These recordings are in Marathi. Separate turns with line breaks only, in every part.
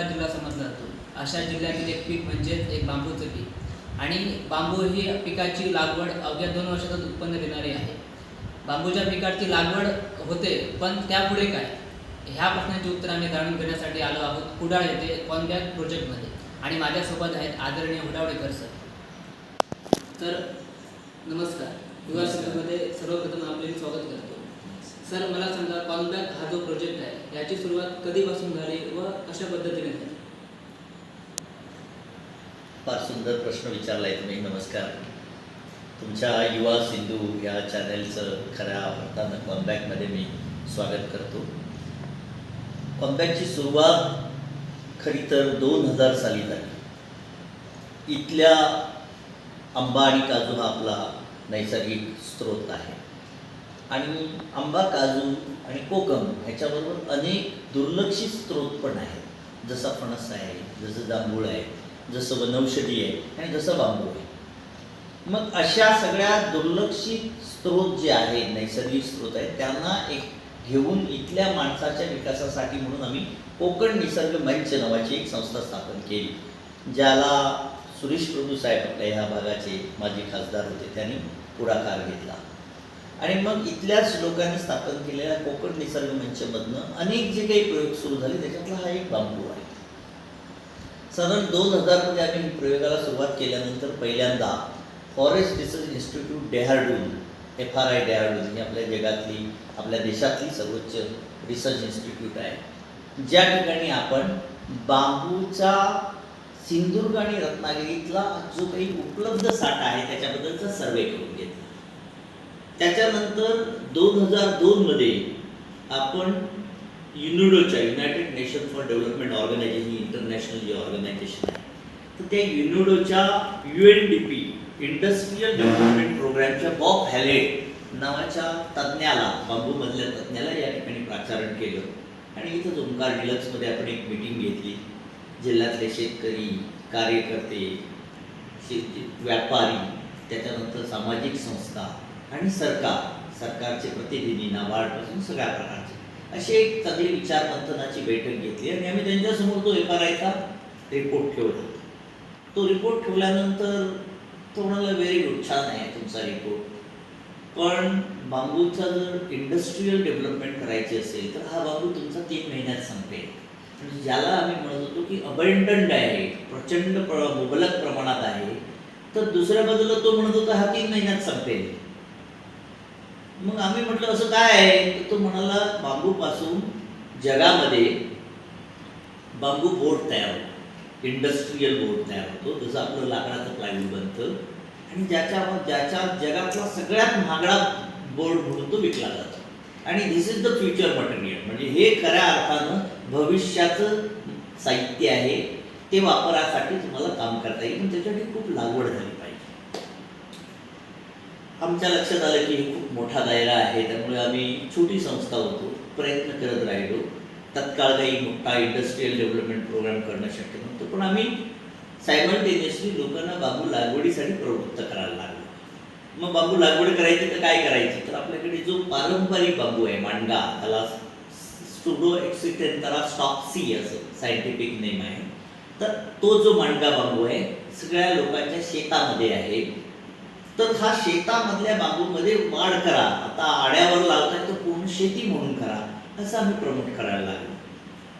बांबूला जिल्हा समजला जातो. अशा जिल्ह्यातील एक पीक म्हणजेच एक बांबूचं पीक. आणि बांबू ही पिकाची लागवड अवघ्या 2 वर्षातच उत्पन्न देणारी आहे. बांबूच्या पिकाची लागवड होते, पण त्यापुढे काय? ह्या प्रश्नाचे उत्तर आम्ही जाणून घेण्यासाठी आलो आहोत कुडाळ येथे कॉनबॅक प्रोजेक्टमध्ये. आणि माझ्यासोबत आहेत आदरणीय हुडावडेकर सर. तर नमस्कार. युवा सेंटरमध्ये सर्वप्रथम आपले स्वागत करतो. सर, मला सांगा, कॉनबॅक हा जो प्रोजेक्ट आहे याची सुरुवात कधीपासून झाली व कशा पद्धतीने झाली?
फार सुंदर प्रश्न विचारला आहे तुम्ही. नमस्कार. तुमच्या युवा सिंधू या चॅनलचं खऱ्या अर्थानं कॉनबॅकमध्ये मी स्वागत करतो. कॉनबॅकची सुरुवात खरी तर 2000 साली झाली. इथल्या आंबा आणि काजू हा आपला नैसर्गिक स्रोत आहे आणि आंबा, काजू आणि कोकम ह्याच्याबरोबर अनेक दुर्लक्षित स्रोत पण आहेत. जसा फणस आहे, जसं जांभूळ आहे, जसं वनौषधी आहे आणि जसं बांबू आहे. मग अशा सगळ्या दुर्लक्षित स्रोत जे आहेत, नैसर्गिक स्रोत आहेत, त्यांना एक घेऊन इथल्या माणसाच्या विकासासाठी म्हणून आम्ही कोकण निसर्ग मंच नावाची एक संस्था स्थापन केली, ज्याला सुरेश प्रभू साहेब आपल्या ह्या भागाचे माजी खासदार होते, त्यांनी पुढाकार घेतला. आणि मग इथल्याच लोकांनी स्थापन केलेल्या कोकण निसर्ग मंचमधनं अनेक जे काही प्रयोग सुरू झाले त्याच्यातला हा एक बांबू आहे. साधारण 2000मध्ये आम्ही प्रयोगाला सुरुवात केल्यानंतर पहिल्यांदा forest research institute Dehradun, FRI Dehradun ही आपल्या जगातली, आपल्या देशातली सर्वोच्च रिसर्च इन्स्टिट्यूट आहे, ज्या ठिकाणी आपण बांबूचा सिंधुदुर्ग आणि रत्नागिरीतला जो काही उपलब्ध साठा आहे त्याच्याबद्दलचा सर्वे करून घेतला. त्याच्यानंतर 2002मध्ये आपण युनिडोच्या, United Nation for development organisation, ही इंटरनॅशनल जी ऑर्गनायझेशन आहे, तर त्या युनिडोच्या UNDP इंडस्ट्रियल डेव्हलपमेंट प्रोग्रामच्या बॉब हॅलेट नावाच्या तज्ज्ञाला, बांबूमधल्या तज्ज्ञाला या ठिकाणी प्राचारण केलं. आणि इथं ओंकार डिलक्समध्ये आपण एक मीटिंग घेतली. जिल्ह्यातले शेतकरी, कार्यकर्ते, व्यापारी, त्याच्यानंतर सामाजिक संस्था आणि सरकारचे प्रतिनिधी, नाबार्डपासून सगळ्या प्रकारचे अशी एक चांगली विचारमंथनाची बैठक घेतली. आणि आम्ही त्यांच्यासमोर तो FRIचा रिपोर्ट ठेवला. तो रिपोर्ट ठेवल्यानंतर तो म्हणाला, व्हेरी गुड, छान आहे तुमचा रिपोर्ट, पण बांबूचा जर इंडस्ट्रियल डेव्हलपमेंट करायची असेल तर हा बांबू तुमचा 3 महिन्यात संपेल. म्हणजे ज्याला आम्ही म्हणत होतो की अबंडंट आहे, प्रचंड मुबलक प्रमाणात आहे, तर दुसऱ्या बाजूला तो म्हणत होता हा 3 महिन्यात संपेल. मग आम्ही म्हटलं असं काय आहे? तर तो म्हणाला, बांबूपासून जगामध्ये बांबू बोर्ड तयार होतो, इंडस्ट्रियल बोर्ड तयार होतो, जसं आपलं लाकडाचं प्लायवूड बनतं, आणि ज्याच्या जगातला सगळ्यात महागडा बोर्ड म्हणून तो विकला जातो. आणि this is the future material. म्हणजे हे खऱ्या अर्थानं भविष्याचं साहित्य आहे, ते वापरासाठी तुम्हाला काम करता येईल, पण त्याच्यासाठी खूप लागवड झाली पाहिजे. आमच्या लक्षात आलं की हे खूप मोठा दायरा आहे, त्यामुळे आम्ही छोटी संस्था होतो, प्रयत्न करत राहिलो. तत्काळ काही मोठा इंडस्ट्रियल डेव्हलपमेंट प्रोग्राम करणं शक्य नव्हतं, पण आम्ही सायमल्टेनियसली लोकांना बांबू लागवडीसाठी प्रवृत्त करायला लागलो. मग बांबू लागवड करायची तर काय करायची? तर आपल्याकडे जो पारंपरिक बांबू आहे, मांडगा, त्याला स्टुडो एक्सिटेंथरा स्टॉक्सी असं सायंटिफिक नेम आहे, तर तो जो मांडगा बांबू आहे सगळ्या लोकांच्या शेतामध्ये आहे. तर हा शेतामधल्या बांबूमध्ये वाढ करा, आता आड्यावर लावताय तर पूर्ण शेती म्हणून करा, असं आम्ही प्रमोट करायला लागलो.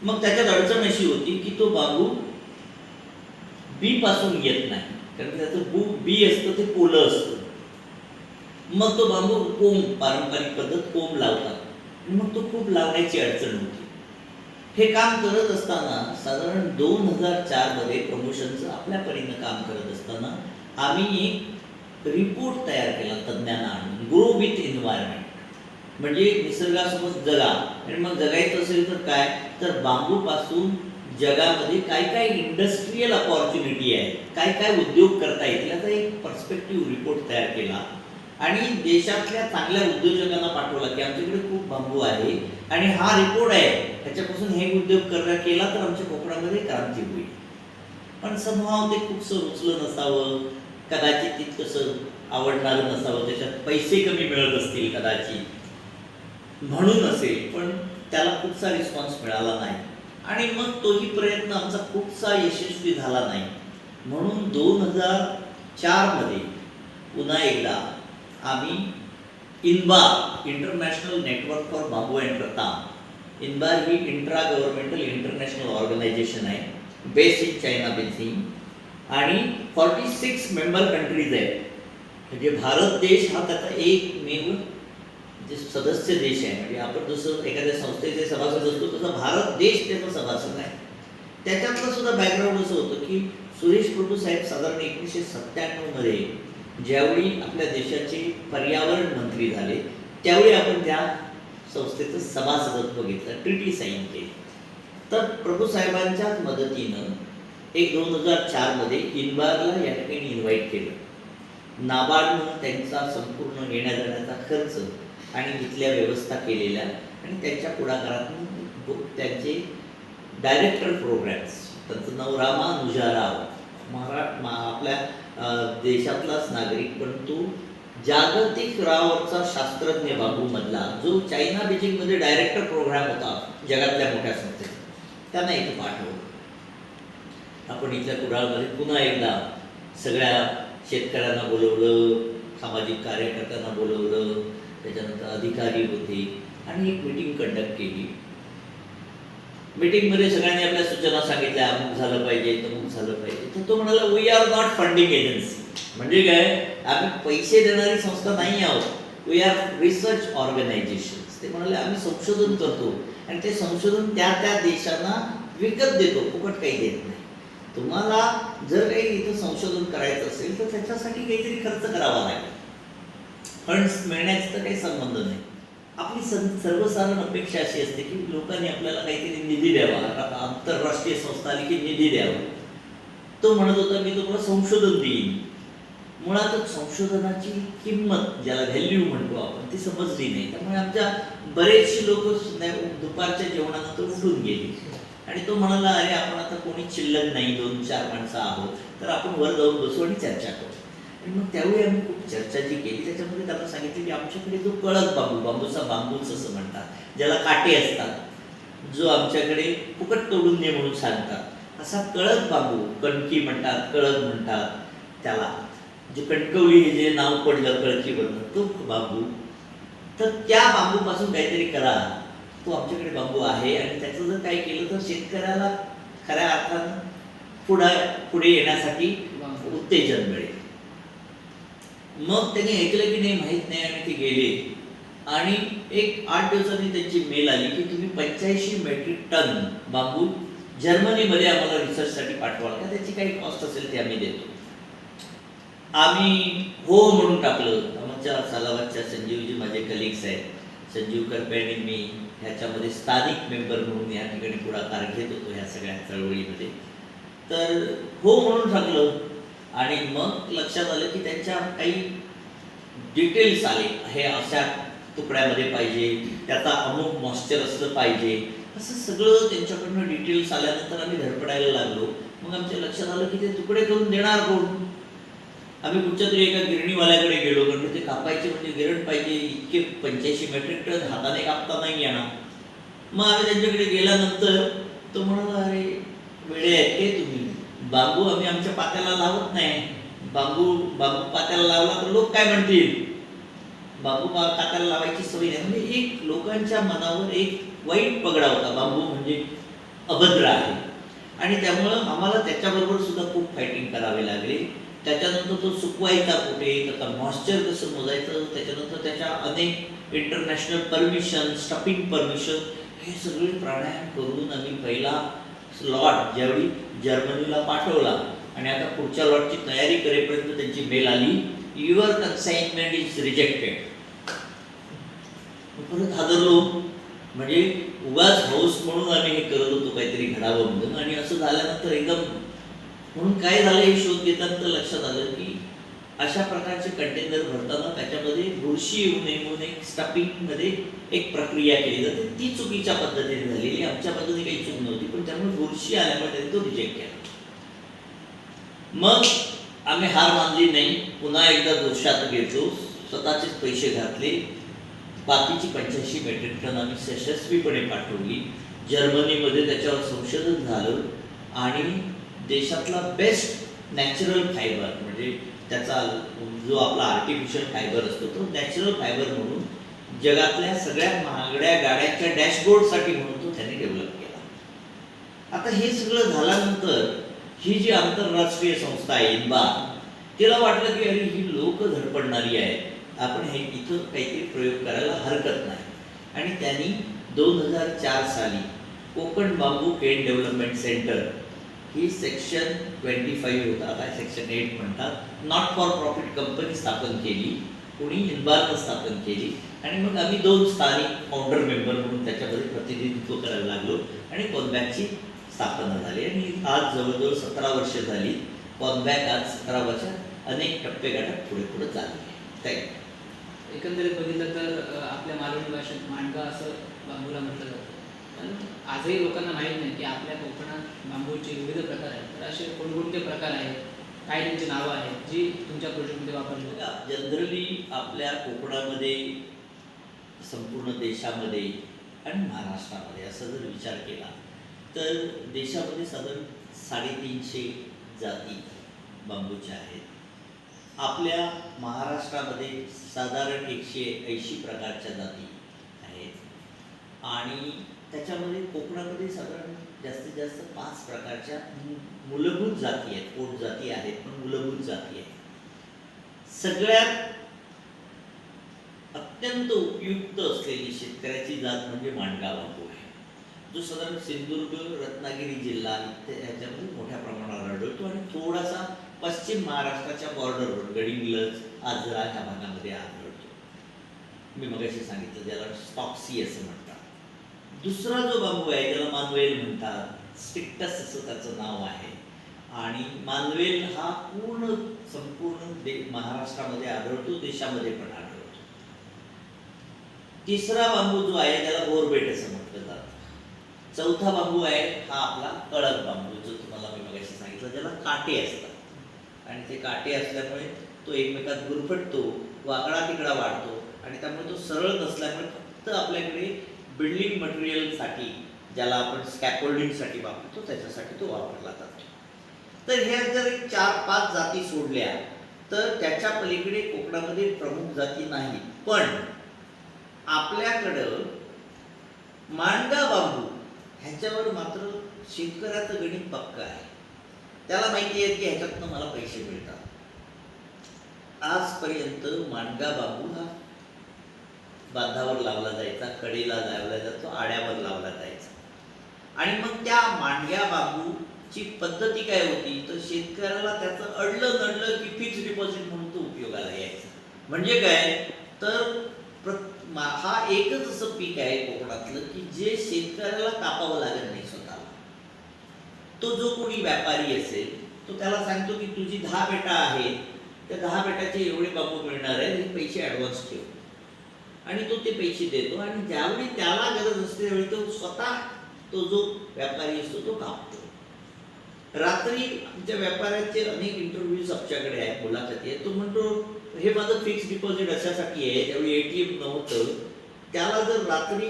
मग त्याच्यात अडचण अशी होती की तो बांबू बीपासून येत नाही, कारण त्याचं बी असतं ते पोलं असतं. मग तो बांबू कोंब, पारंपरिक पद्धत कोंब लावतात, मग तो खूप लावण्याची अडचण होती. हे काम करत असताना साधारण 2004मध्ये प्रमोशनचं आपल्या परीनं काम करत असताना आम्ही एक रिपोर्ट तयार केला तज्ज्ञांना आणून, ग्रो विथ एन्व्हायरमेंट, म्हणजे निसर्गासोबत जगा. आणि मग जगायचं असेल तर काय, तर बांबूपासून जगामध्ये काय काय इंडस्ट्रियल अपॉर्च्युनिटी आहे, काय काय उद्योग करता येतील, याचा एक पर्स्पेक्टिव्ह रिपोर्ट तयार केला. आणि देशातल्या चांगल्या उद्योजकांना पाठवला की आमच्याकडे खूप बांबू आहे आणि हा रिपोर्ट आहे, ह्याच्यापासून हे उद्योग केला तर आमच्या कोकणामध्ये क्रांती होईल. पण समभाव ते खूपसं रुचलं नसावं, कदाचित तितकंसं आवडणारं नसावं, त्याच्यात पैसे कमी मिळत असतील कदाचित, म्हणून असेल, पण त्याला खूपसा रिस्पॉन्स मिळाला नाही. आणि मग तोही प्रयत्न आमचा खूपसा यशस्वी झाला नाही. म्हणून 2004 मध्ये पुन्हा एकदा आम्ही INBAR, international network for bamboo and rattan. INBAR ही इंट्रा गव्हर्नमेंटल इंटरनॅशनल ऑर्गनायझेशन आहे, बेस्ड इन चायना बेजिंग, आणि 46 मेंबर कंट्रीज आहेत. म्हणजे भारत देश हा त्याचा एकमेव जे सदस्य देश आहे. म्हणजे आपण जसं एखाद्या संस्थेचे सभासद असतो तसं भारत देश त्याचा सभासद आहे. त्याच्यातलं सुद्धा बॅकग्राऊंड असं होतं की सुरेश प्रभू साहेब साधारण 1997 मध्ये ज्यावेळी आपल्या देशाचे पर्यावरण मंत्री झाले त्यावेळी आपण त्या संस्थेचं सभासदत्व घेतलं, ट्रिटी साईन केली. तर प्रभू साहेबांच्याच मदतीनं 2004 मध्ये इनबारला या ठिकाणी इन्व्हाइट केलं. नाबार्डनं त्यांचा संपूर्ण येण्या जाण्याचा खर्च आणि इथल्या व्यवस्था केलेल्या आणि त्यांच्या पुढाकारातून त्यांचे डायरेक्टर प्रोग्रॅम्स, त्यांचं नाव रामानुजा राव, आपल्या देशातलाच नागरिक, परंतु जागतिक स्तरावरचा शास्त्रज्ञ बांबूमधला जो चायना बीजिंगमध्ये डायरेक्टर प्रोग्राम होता जगातल्या मोठ्या संस्थेचा, त्यांना इथं पाठवलं. आपण इथल्या कुडाळमध्ये पुन्हा एकदा सगळ्या शेतकऱ्यांना बोलवलं, सामाजिक कार्यकर्त्यांना बोलवलं, त्याच्यानंतर अधिकारी होते आणि एक मीटिंग कंडक्ट केली. मीटिंगमध्ये सगळ्यांनी आपल्या सूचना सांगितल्या, अमुक झालं पाहिजे, तमुक झालं पाहिजे. तर तो म्हणाला, we are not funding agency. म्हणजे काय, आम्ही पैसे देणारी संस्था नाही आहोत, वी आर रिसर्च ऑर्गनायझेशन. ते म्हणाले आम्ही संशोधन करतो आणि ते संशोधन त्या त्या देशांना विकत देतो, फुकट काही देत नाही. तुम्हाला जर काही इथं संशोधन करायचं असेल तर त्याच्यासाठी काहीतरी खर्च करावा लागेल. फंड्स मिळण्याचा तर काही संबंध नाही. आपली सर्वसाधारण अपेक्षा अशी असते की लोकांनी आपल्याला काहीतरी निधी द्यावा, आंतरराष्ट्रीय संस्था आली की निधी द्यावा. तो म्हणत होता मी तुम्हाला संशोधन देईन. मुळातच संशोधनाची किंमत, ज्याला व्हॅल्यू म्हणतो आपण, ती समजली नाही. त्यामुळे आमच्या बरेचशी लोक दुपारच्या जेवणानंतर उठून गेली आणि तो म्हणाला, अरे आपण आता कोणी शिल्लक नाही, 2-4 माणसं आहोत, तर आपण वर जाऊन बसू आणि चर्चा करू. आणि मग त्यावेळी आम्ही खूप चर्चा जी केली त्याच्यामध्ये त्यांना सांगितलं की आमच्याकडे जो कळक बांबू, बांबूचा बांबूच असं म्हणतात, ज्याला काटे असतात, जो आमच्याकडे फुकट तोडून दे म्हणून सांगतात, असा कळक बांबू, कणकी म्हणतात, कळक म्हणतात त्याला, जे कणकवली हे जे नाव पडलं कळकीवरनं, तो बांबू. तर त्या बांबूपासून काहीतरी करा. तो आमच्याकडे बांबू आहे आणि त्याचं जर काही केलं तर शेतकऱ्याला खऱ्या अर्थानं पुढे येण्यासाठी उत्तेजन मिळेल. मग त्यांनी ऐकलं की नाही माहीत नाही आणि ते गेले. आणि एक 8 दिवसांनी त्यांची मेल आली की तुम्ही 85 मेट्रिक टन बांबू जर्मनीमध्ये आम्हाला रिसर्चसाठी पाठवाल का, त्याची काही कॉस्ट असेल ते आम्ही देतो. आम्ही हो म्हणून टाकलं. आमच्या सालाबादच्या संजीवजी माझे कलिग्स आहेत, संजीव करपे आणि मी ह्याच्यामध्ये स्थानिक मेंबर म्हणून या ठिकाणी पुढाकार घेत होतो ह्या सगळ्या चळवळीमध्ये. तर हो म्हणून टाकलं आणि मग लक्षात आलं की त्यांच्या काही डिटेल्स आले, हे अशा तुकड्यामध्ये पाहिजे, त्याचा अमुक मॉइश्चर असलं पाहिजे, असं सगळं त्यांच्याकडनं डिटेल्स आल्यानंतर आम्ही धडपडायला लागलो. मग आमच्या लक्षात आलं की ते तुकडे करून देणार कोण. आम्ही कुठच्या तरी एका गिरणीवाल्याकडे गेलो, कारण ते कापायचे म्हणजे गिरण पाहिजे, इतके 85 मेट्रिक टन हाताने कापता नाही येणार. मग आम्ही त्यांच्याकडे गेल्यानंतर तो म्हणाला, अरे वेळे आहेत ते तुम्ही, बांबू आम्ही आमच्या पात्याला लावत नाही, बांबू पात्याला लावला तर लोक काय म्हणतील, बांबू पात्याला लावायची सवय नाही. म्हणजे एक लोकांच्या मनावर एक वाईट पगडा होता, बांबू म्हणजे अभद्र आहे. आणि त्यामुळं आम्हाला त्याच्याबरोबर सुद्धा खूप फायटिंग करावे लागले. त्याच्यानंतर तो सुकवायचा कुठे, त्याचा मॉइश्चर कसं मोजायचं, त्याच्यानंतर त्याच्या अनेक इंटरनॅशनल परमिशन, स्टफिंग परमिशन, हे सगळे प्राणायाम करून आम्ही पहिला लॉट ज्यावेळी जर्मनीला पाठवला आणि आता पुढच्या लॉटची तयारी करेपर्यंत त्यांची मेल आली, युअर कन्साइनमेंट इज रिजेक्टेड. परत हादरलो. म्हणजे उगाच हाऊस म्हणून आम्ही हे करत होतो काहीतरी घडावं म्हणून. आणि असं झाल्यानंतर एकदम म्हणून काय झालं हे शोध घेताना लक्षात आलं की अशा प्रकारचे कंटेनर भरताना त्याच्यामध्ये बुरशी येऊ नये म्हणून एक स्टफिंगमध्ये एक प्रक्रिया केली जाते. ती चुकीच्या पद्धतीने झालेली, आमच्या बाजूने काही चूक नव्हती, पण त्यामुळे बुरशी आल्यामुळे त्यांनी तो रिजेक्ट केला. मग आम्ही हार मानली नाही, पुन्हा एकदा दोषात घेतलो, स्वतःचेच पैसे घातले. बाकीची 85 मेट्रिक टन आम्ही यशस्वीपणे पाठवली. जर्मनीमध्ये त्याच्यावर संशोधन झालं आणि देशातला बेस्ट नॅचरल फायबर म्हणजे त्याचा जो आपला आर्टिफिशियल फायबर असतो तो नॅचरल फायबर म्हणून जगातल्या सगळ्यात महागड्या गाड्यांच्या डॅशबोर्डसाठी म्हणून तो त्याने डेव्हलप केला. आता हे सगळं झाल्यानंतर ही जी आंतरराष्ट्रीय संस्था आहे इन्बा, तिला वाटलं की अरे ही लोक धडपडणारी आहेत, आपण हे इथं काहीतरी प्रयोग करायला हरकत नाही. आणि त्यांनी 2004 साली कोकण बांबू केन डेव्हलपमेंट सेंटर ही सेक्शन 25 होता, आता सेक्शन 8 म्हणतात, नॉट फॉर प्रॉफिट कंपनी स्थापन केली. कोणी इन्बारनं स्थापन केली. आणि मग आम्ही 2 स्थानिक फाउंडर मेंबर म्हणून त्याच्यामध्ये प्रतिनिधित्व करायला लागलो आणि कॉनबॅकची स्थापना झाली. आणि आज जवळजवळ 17 वर्ष झाली. कॉनबॅक आज 17 वर्षात अनेक टप्पे गाठत पुढे पुढे चालली आहे. थँक्यू.
एकंदरीत बघितलं तर आपल्या मालवणी भाषेत मांडगा असं बांबूला म्हटलं जातं. पण आजही लोकांना माहीत नाही की आपल्या कोकणात बांबूचे विविध प्रकार आहेत. तर असे कोणकोणते प्रकार आहेत, काय त्यांची नावं आहेत जी तुमच्या प्रोजेक्टमध्ये वापरली जातात?
जनरली आपल्या कोकणामध्ये, संपूर्ण देशामध्ये आणि महाराष्ट्रामध्ये असा जर विचार केला तर देशामध्ये साधारण 350 जाती बांबूच्या आहेत. आपल्या महाराष्ट्रामध्ये साधारण 180 प्रकारच्या जाती आहेत. आणि त्याच्यामध्ये कोकणामध्ये साधारण जास्तीत जास्त 5 प्रकारच्या मूलभूत जाती आहेत. पोट जाती आहेत पण मूलभूत जाती आहेत. सगळ्यात अत्यंत उपयुक्त असलेली शेतकऱ्याची जात म्हणजे मांडगा बांबू आहे, जो साधारण सिंधुदुर्ग, रत्नागिरी जिल्हा ह्याच्यामध्ये मोठ्या प्रमाणावर आढळतो आणि थोडासा पश्चिम महाराष्ट्राच्या बॉर्डरवर गडिंग्लज, आजरा ह्या भागामध्ये आढळतो. मी मगाशी सांगितलं ज्याला स्टॉक्सी असं म्हणतात. दुसरा जो बांबू आहे त्याला मानवेल म्हणतात. स्टिक्टस असं त्याचं नाव आहे. आणि मानवेल हा संपूर्ण महाराष्ट्रामध्ये आढळतो, देशामध्ये पण आढळतो. तिसरा बांबू जो आहे त्याला बोरबेट असं म्हटलं जातं. चौथा बांबू आहे हा आपला कळक बांबू, जो तुम्हाला मी मगाशी सांगितलं, ज्याला काटे असतात. आणि ते काटे असल्यामुळे तो एकमेकात गुरफटतो, वाकडा तिकडा वाढतो आणि त्यामुळे तो सरळ नसल्यामुळे फक्त आपल्याकडे बिल्डिंग मटेरियलसाठी, ज्याला आपण स्कॅफोल्डिंगसाठी वापरतो, त्याच्यासाठी तो वापरला जातो. तर ह्या जर 4-5 जाती सोडल्या तर त्याच्या पलीकडे कोकणामध्ये प्रमुख जाती नाहीत. पण आपल्याकडं मांडगा बांबू ह्याच्यावर मात्र शेतकऱ्याचं गणित पक्का आहे. त्याला माहिती आहे की ह्याच्यातनं मला पैसे मिळतात. आजपर्यंत मांडगा बांबू हा बांधावर लावला जायचा, कडेला लावला जातो, आड्यावर लावला जायचा. आणि मग त्या मांडग्या बांबूची पद्धती काय होती तर शेतकऱ्याला त्याचं अडलं नडलं की फिक्स डिपॉझिट म्हणून तो उपयोगाला यायचा. म्हणजे काय तर हा एकच असं पीक आहे कोकणातलं की जे शेतकऱ्याला कापावं लागत नाही स्वतःला. तो जो कोणी व्यापारी असेल तो त्याला सांगतो की तुझी 10 बेटा आहेत, त्या 10 बेटाचे एवढे बांबू मिळणार आहे, हे पैसे ॲडव्हान्स ठेव. आणि तो ते पैसे देतो आणि ज्यावेळी त्याला गरज असते त्यावेळी तो स्वतः तो जो व्यापारी असतो तो कापतो. रात्री आमच्या व्यापाऱ्याचे अनेक इंटरव्ह्यूज आमच्याकडे आहेत, मुलाखती आहेत. तो म्हणतो हे माझं फिक्स डिपॉझिट अशासाठी आहे, त्यावेळी ATM नव्हतं, त्याला जर रात्री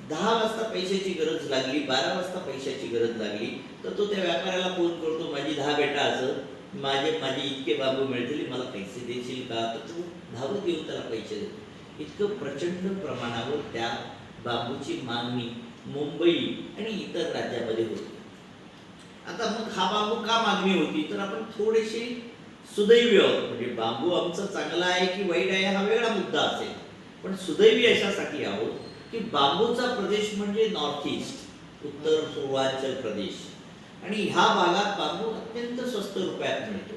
10 वाजता पैशाची गरज लागली, 12 वाजता पैशाची गरज लागली तर तो त्या व्यापाऱ्याला फोन करतो, माझी 10 बेटा असं माझे इतके बांबू मिळतील, मला पैसे देशील का? तर तो धावत येऊन त्याला पैसे देतो. इतकं प्रचंड प्रमाणावर त्या बांबूची मागणी मुंबई आणि इतर राज्यामध्ये होती. आता मग हा बांबू का मागणी होती तर आपण थोडेसे सुदैवी आहोत. म्हणजे बांबू आमचा चांगला आहे की वाईट आहे हा वेगळा मुद्दा असेल, पण सुदैवी अशासाठी आहोत की बांबूचा प्रदेश म्हणजे नॉर्थ ईस्ट, उत्तर पूर्वांचल प्रदेश. आणि ह्या भागात बांबू अत्यंत स्वस्त रुपयात मिळतो.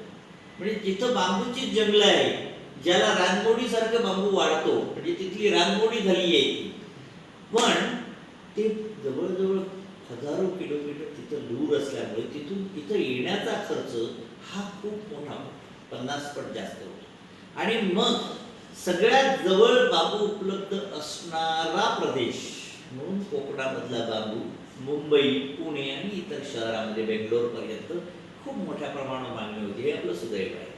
म्हणजे जिथं बांबूची जंगलं आहे, ज्याला रानमोडीसारखं बांबू वाढतो, म्हणजे तिथली रानमोडी झाली आहे, पण ते जवळजवळ हजारो किलोमीटर तिथं दूर असल्यामुळे तिथून इथं येण्याचा खर्च हा खूप मोठा, 50 पट जास्त होतो. आणि मग सगळ्यात जवळ बांबू उपलब्ध असणारा प्रदेश म्हणून कोकणामधला बांबू मुंबई, पुणे आणि इतर शहरामध्ये, बेंगलोरपर्यंत खूप मोठ्या प्रमाणावर मागणी होती. हे आपलं सुदैव आहे.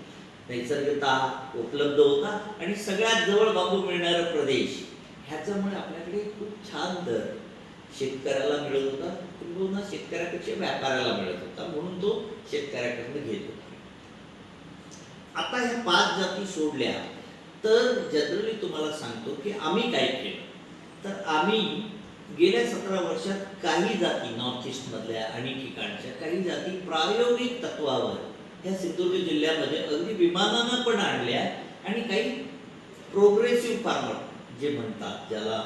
नैसर्गिकता उपलब्ध होता आणि सगळ्यात जवळ बांबू मिळणारा प्रदेश ह्याच्यामुळे आपल्याकडे खूप छान दर शेतकऱ्याला मिळत होता, किंबहुना शेतकऱ्यापेक्षा व्यापाऱ्याला मिळत होता, म्हणून तो शेतकऱ्याकडनं घेत होता. आता ह्या 5 जाती सोडल्या तर जनरली तुम्हाला सांगतो की आम्ही काय केलं, तर आम्ही गेल्या 17 वर्षात काही जाती नॉर्थ ईस्ट मधल्या आणि ठिकाणच्या काही जाती प्रायोगिक तत्वावर ह्या सिंधुदुर्ग जिल्ह्यामध्ये अगदी विमानानं पण आणल्या आणि काही प्रोग्रेसिव्ह फार्मर जे म्हणतात, ज्याला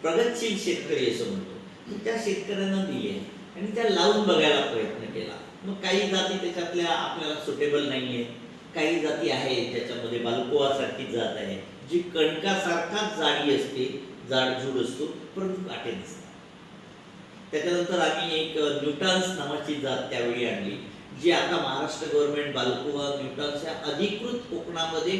प्रगतशील शेतकरी असं म्हणतो, त्या शेतकऱ्यांना दिले आणि त्या लावून बघायला प्रयत्न केला. मग काही जाती त्याच्यातल्या आपल्याला सुटेबल नाही आहेत, काही जाती आहेत ज्याच्यामध्ये बालकोवासारखी जात आहे जी कणकासारखाच जाडी असते, जाडजूड असतो परंतु काटे नसतात. त्याच्यानंतर आम्ही एक न्यूटन्स नावाची जात त्यावेळी आणली, जी आता महाराष्ट्र गव्हर्नमेंट बालकोवा न्यूटन्स या अधिकृत कोकणामध्ये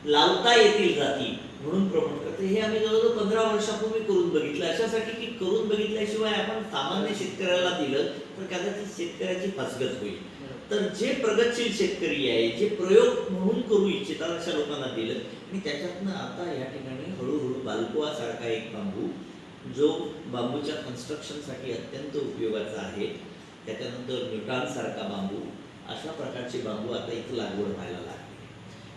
लावता येतील जाती म्हणून प्रमोट करते. हे आम्ही जवळजवळ 15 वर्षापूर्वी करून बघितलं, अशासाठी की करून बघितल्याशिवाय आपण सामान्य शेतकऱ्याला दिलं तर कदाचित शेतकऱ्याची फसगत होईल. तर जे प्रगतशील शेतकरी आहे, जे प्रयोग म्हणून करू इच्छितात अशा लोकांना दिलं आणि त्याच्यातनं आता या ठिकाणी हळूहळू बालकोवासारखा एक बांबू, जो बांबूच्या कन्स्ट्रक्शनसाठी अत्यंत उपयोगाचा आहे, त्याच्यानंतर न्यूटॉनसारखा बांबू, अशा प्रकारचे बांबू आता इथं लागवड व्हायला लागली.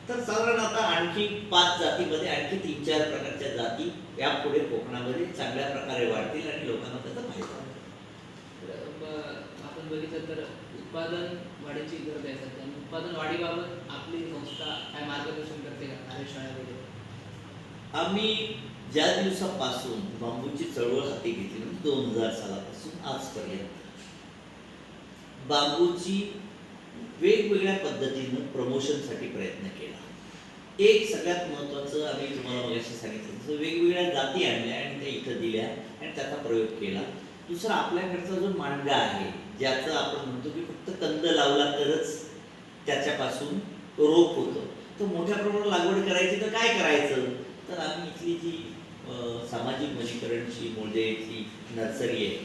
तर साधारण आता आणखी 5 जातीमध्ये आणखी 3-4 प्रकारच्या जाती यापुढे कोकणामध्ये चांगल्या प्रकारे वाढतील आणि लोकांना त्याचा फायदा होईल.
आपण बघितलं तर उत्पादन वाढीची गरज आहे सध्या. उत्पादन वाढीबाबत आपली संस्था काय मार्गदर्शन करते का कार्यशाळा वगैरे?
आम्ही ज्या दिवसापासून बांबूची चळवळ हाती घेतली, 2000 सालापासून आजपर्यंत बांबूची वेगवेगळ्या पद्धतीनं प्रमोशनसाठी प्रयत्न केला. एक सगळ्यात महत्त्वाचं आम्ही तुम्हाला मगाशी सांगितलं तसं वेगवेगळ्या जाती आणल्या आणि त्या इथं दिल्या आणि त्याचा प्रयोग केला. दुसरा आपल्याकडचा जो मांडगा आहे, ज्याचं आपण म्हणतो की फक्त कंद लावला तरच त्याच्यापासून रोप होतं, तर मोठ्या प्रमाणावर लागवड करायची तर काय करायचं, तर आम्ही इथली जी सामाजिक वनीकरणची मोल्देची नर्सरी आहे,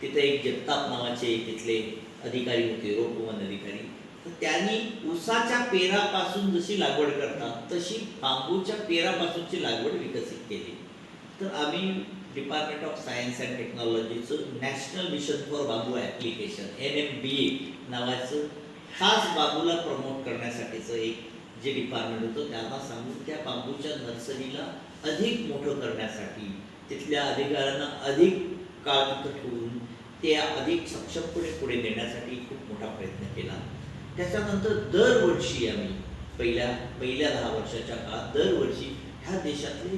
तिथे एक जगताप नावाचे तिथले अधिकारी होते, रोपवन अधिकारी, तर त्यांनी ऊसाच्या पेरापासून जशी लागवड करतात तशी बांबूच्या पेरापासूनची लागवड विकसित केली. तर आम्ही डिपार्टमेंट ऑफ सायन्स अँड टेक्नॉलॉजीचं national mission for bamboo application NMBA नावाचं खास बांबूला प्रमोट करण्यासाठीचं एक जे डिपार्टमेंट होतं त्यांना सांगून त्या बांबूच्या नर्सरीला अधिक मोठं करण्यासाठी, तिथल्या अधिकाऱ्यांना अधिक काळ तिथं ठेवून ते अधिक सक्षमपणे पुढे नेण्यासाठी खूप मोठा प्रयत्न केला. त्याच्यानंतर दरवर्षी आम्ही पहिल्या 10 वर्षाच्या काळात दरवर्षी ह्या देशातले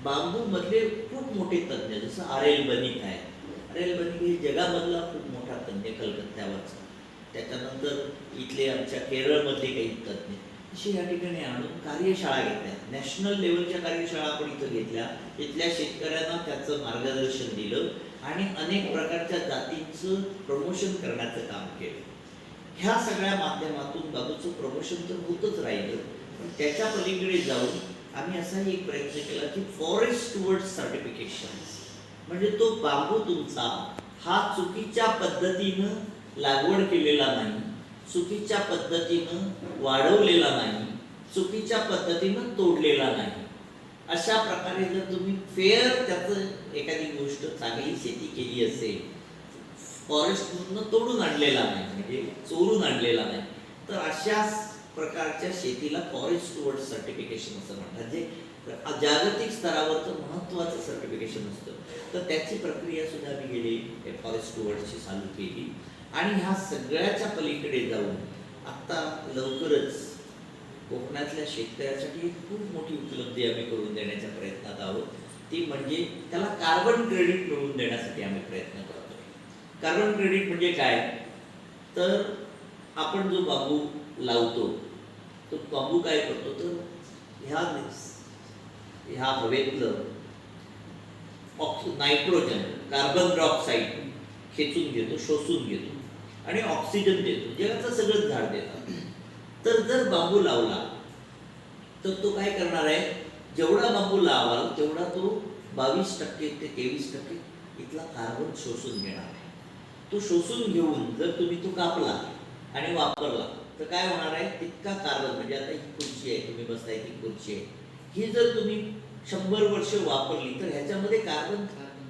बांबूमधले खूप मोठे तज्ज्ञ, जसं R.L. बनिक आहे, R.L. बनिक हे जगामधला खूप मोठा तज्ज्ञ कलकत्त्यावरचा, त्याच्यानंतर इथले आमच्या केरळमधले काही तज्ज्ञ, अशी या ठिकाणी आणून कार्यशाळा घेतल्या. नॅशनल लेवलच्या कार्यशाळा आपण इथं घेतल्या. इथल्या शेतकऱ्यांना त्याचं मार्गदर्शन दिलं आणि अनेक प्रकारच्या जातींचं प्रमोशन करण्याचं काम केलं. ह्या सगळ्या माध्यमातून बांबूचं प्रमोशन तर होतच राहिलं, पण त्याच्या पलीकडे जाऊन आम्ही असाही एक प्रयत्न केला की फॉरेस्ट स्टुअर्ड्स सर्टिफिकेशन, म्हणजे तो बांबू तुमचा हा चुकीच्या पद्धतीनं लागवड केलेला नाही, चुकीच्या पद्धतीनं वाढवलेला नाही, चुकीच्या पद्धतीनं तोडलेला नाही, अशा प्रकारे जर तुम्ही फेअर त्याचं एखादी गोष्ट चांगली शेती केली असेल, फॉरेस्टमधून तोडून आणलेला नाही, म्हणजे चोरून आणलेला नाही, तर अशा प्रकारच्या शेतीला फॉरेस्ट स्टुअर्ड्स सर्टिफिकेशन असं म्हणतात, जे जागतिक स्तरावरचं महत्त्वाचं सर्टिफिकेशन असतं. तर त्याची प्रक्रिया सुद्धा आम्ही गेली फॉरेस्ट स्टुअर्ड्सची चालू केली आणि ह्या सगळ्याच्या पलीकडे जाऊन आत्ता लवकरच कोकणातल्या शेतकऱ्यासाठी खूप मोठी उपलब्धी आम्ही करून देण्याच्या प्रयत्नात आहोत. ती म्हणजे त्याला कार्बन क्रेडिट मिळवून देण्यासाठी आम्ही प्रयत्न करतो. कार्बन क्रेडिट म्हणजे काय, तर आपण जो बांबू लावतो तो बांबू काय करतो, तर ह्या हवेतलं नायट्रोजन, कार्बन डायऑक्साईड खेचून घेतो, शोषून घेतो आणि ऑक्सिजन देतो, जगाचं सगळं झाड देतात. तर जर बांबू लावला तर तो काय करणार आहे, जेवढा बांबू लावाल तेवढा तो 22% ते 23% इथला कार्बन शोषून घेणार आहे. तो शोषून घेऊन जर तुम्ही तो कापला आणि वापरला तर काय होणार आहे, तितका कार्बन, म्हणजे आता ही खुर्ची आहे, तुम्ही बसताय ती खुर्ची आहे, ही जर तुम्ही 100 वर्ष वापरली तर ह्याच्यामध्ये कार्बन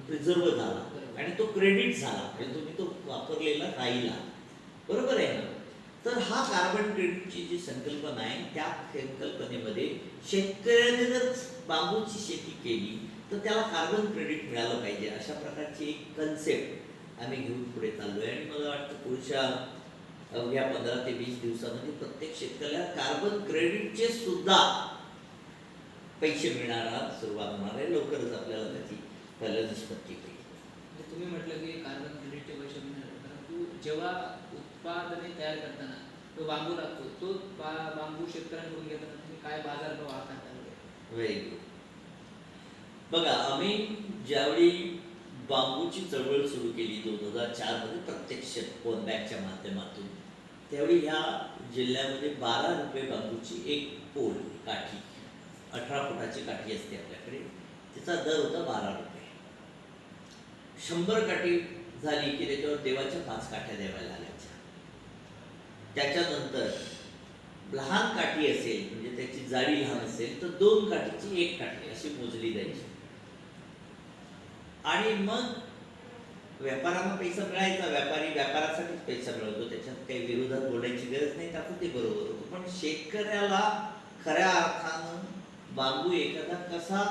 प्रिझर्व झाला आणि तो क्रेडिट झाला म्हणजे तुम्ही तो वापरलेला राहिला, बरोबर आहे ना. तर हा कार्बन क्रेडिटची जी संकल्पना आहे त्या संकल्पनेमध्ये शेतकऱ्याने जर बांबूची शेती केली तर त्याला कार्बन क्रेडिट मिळालं पाहिजे, अशा प्रकारची एक कन्सेप्ट आम्ही घेऊन पुढे चाललोय. आणि मला वाटतं पुढच्या अवघ्या 15 ते 20 दिवसामध्ये प्रत्येक शेतकऱ्याला कार्बन क्रेडिटचे सुद्धा पैसे मिळायला सुरुवात होणार आहे. लवकरच आपल्याला त्याची पहिलं निष्पत्ती होईल.
म्हणजे तुम्ही म्हटलं की कार्बन क्रेडिटचे पैसे मिळणार, परंतु जेव्हा उत्पादने तयार करताना तो बांबू लागतो, तो बांबू शेतकऱ्यांकडून घेताना तुम्ही काय बाजारभाव आकारता?
Very good. बघा, आम्ही ज्यावेळी बांबूची चळवळ सुरू केली 2004 मध्ये प्रत्यक्ष कोनबॅकच्या माध्यमातून, त्यावेळी ह्या जिल्ह्यामध्ये 12 रुपये बांबूची एक पोल काठी, 18 फुटाची काठी असते आपल्याकडे, तिचा दर होता 12 रुपये. 100 काठी झाली की त्याच्यावर देवाच्या 5 काठ्या द्याव्या लागायच्या. त्याच्यानंतर लहान काठी असेल म्हणजे त्याची जाडी लहान असेल तर 2 काठीची 1 काठी अशी मोजली जायची. आणि मग व्यापाऱ्यांना पैसा मिळायचा, व्यापारी व्यापारासाठीच पैसा मिळवतो, त्याच्यात काही विरोधात बोलायची गरज नाही, त्याचं ते बरोबर होतं. पण शेतकऱ्याला खऱ्या अर्थानं बांबू एखादा कसा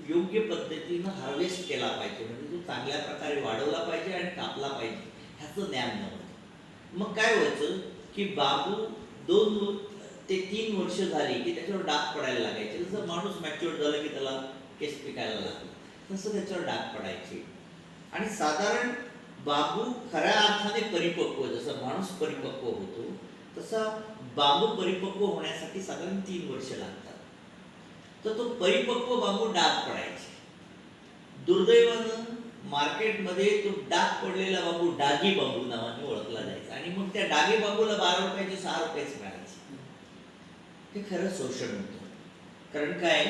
योग्य पद्धतीनं हार्वेस्ट केला पाहिजे, म्हणजे तो चांगल्या प्रकारे वाढवला पाहिजे आणि कापला पाहिजे, ह्याचं ज्ञान नव्हतं. मग काय व्हायचं की बांबू 2 ते 3 वर्ष झाली की त्याच्यावर डाग पडायला लागायचे. जसं माणूस मॅच्युअर झाला की त्याला केस पिकायला लागतो, तसं त्याच्यावर डाग पडायचे. आणि साधारण बांबू खऱ्या अर्थाने परिपक्व, जसं माणूस परिपक्व होतो तसा बांबू परिपक्व होण्यासाठी साधारण 3 वर्ष लागतात. तर तो परिपक्व बांबू डाग पडायचे. दुर्दैवानं मार्केटमध्ये तो डाग पडलेला बांबू डागी बांबू नावाने ओळखला जायचा आणि मग त्या डागी बांबूला 12 रुपयाचे 6 रुपयेच मिळायचे. हे खरं शोषण होतं. कारण काय,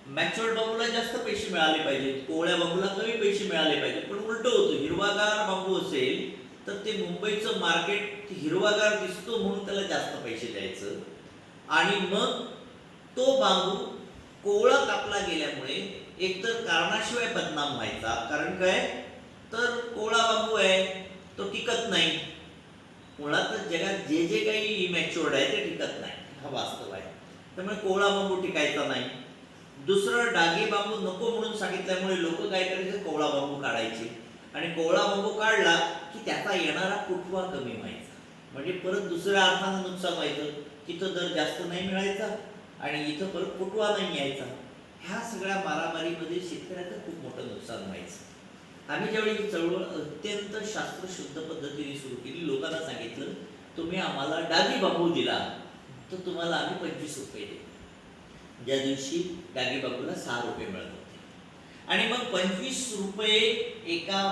मॅच्युअर्ड बांबूला जास्त पैसे मिळाले पाहिजे, कोवळ्या बांबूला कमी पैसे मिळाले पाहिजे. पण उलट होतं, हिरवागार बांबू असेल तर ते मुंबईचं मार्केट हिरवागार दिसतो म्हणून त्याला जास्त पैसे द्यायचं. आणि मग तो बांबू कोवळा कापला गेल्यामुळे एकतर कारणाशिवाय बदनाम व्हायचा. कारण काय, तर कोवळा बांबू आहे तो टिकत नाही. मुळातच जगात जे जे काही इमॅच्युअर्ड आहे ते टिकत नाही, हा वास्तव आहे. त्यामुळे कोवळा बांबू टिकायचा नाही. दुसरं, डागी बांबू नको म्हणून सांगितल्यामुळे लोक काय करायचे, कोवळा बांबू काढायचे. आणि कोवळा बांबू काढला की त्याचा येणारा कुठवा कमी व्हायचा, म्हणजे परत दुसऱ्या अर्थानं नुकसान व्हायचं. तिथं दर जास्त नाही मिळायचा आणि इथं परत कुठवा नाही यायचा. ह्या सगळ्या मारामारीमध्ये शेतकऱ्याचं खूप मोठं नुकसान व्हायचं. आम्ही ज्यावेळी ही चळवळ अत्यंत शास्त्रशुद्ध पद्धतीने सुरू केली, लोकांना सांगितलं तुम्ही आम्हाला डागी बांबू दिला तर तुम्हाला आम्ही 25 रुपये देऊ. ज्या दिवशी डागी बांबूला 6 रुपये मिळत होते आणि मग 25 रुपये एका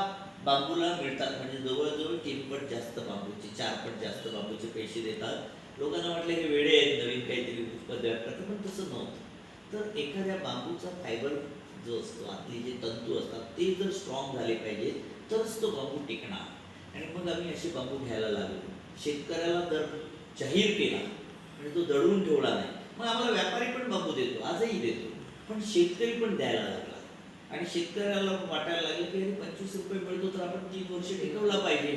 बांबूला मिळतात, म्हणजे जवळजवळ 3 पट जास्त बांबूचे, 4 पट जास्त बांबूचे पैसे देतात. लोकांना वाटलं की वेळे आहेत, नवीन काहीतरी उत्पादन करतात, पण तसं नव्हतं. तर एखाद्या बांबूचा फायबर जो असतो, आतले जे तंतू असतात ते जर स्ट्रॉंग झाले पाहिजे तरच तो बांबू टिकणार. आणि मग आम्ही असे बांबू घ्यायला लागलो. शेतकऱ्याला दर जाहीर केला म्हणजे तो दडवून ठेवला नाही. मग आम्हाला व्यापारी पण बांबू देतो, आजही देतो, पण शेतकरी पण द्यायला लागला. आणि शेतकऱ्याला वाटायला लागलं की 25 रुपये मिळतो तर आपण 3 वर्ष टिकवला पाहिजे.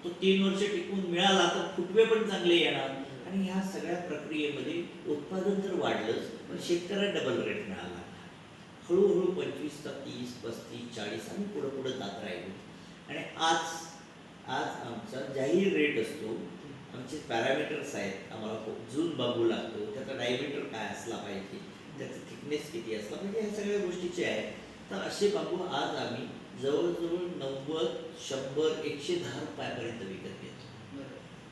तो 3 वर्ष टिकवून मिळाला तर फुटवे पण चांगले येणार. आणि ह्या सगळ्या प्रक्रियेमध्ये उत्पादन तर वाढलंच, पण शेतकऱ्याला डबल रेट मिळाला. हळूहळू 25 चा 30, 35, 40 आणि पुढं पुढं जात राहिलो. आणि आज आमचा जाहीर रेट असतो. आमचे पॅरामीटर्स आहेत, आम्हाला खूप जून बांबू लागतो, त्याचा डायमीटर काय असला पाहिजे, त्याचा थिकनेस किती असला पाहिजे, ह्या सगळ्या गोष्टीचे आहेत. तर असे बांबू आज आम्ही जवळजवळ 90, 100, 110 रुपयापर्यंत विकत घेतो.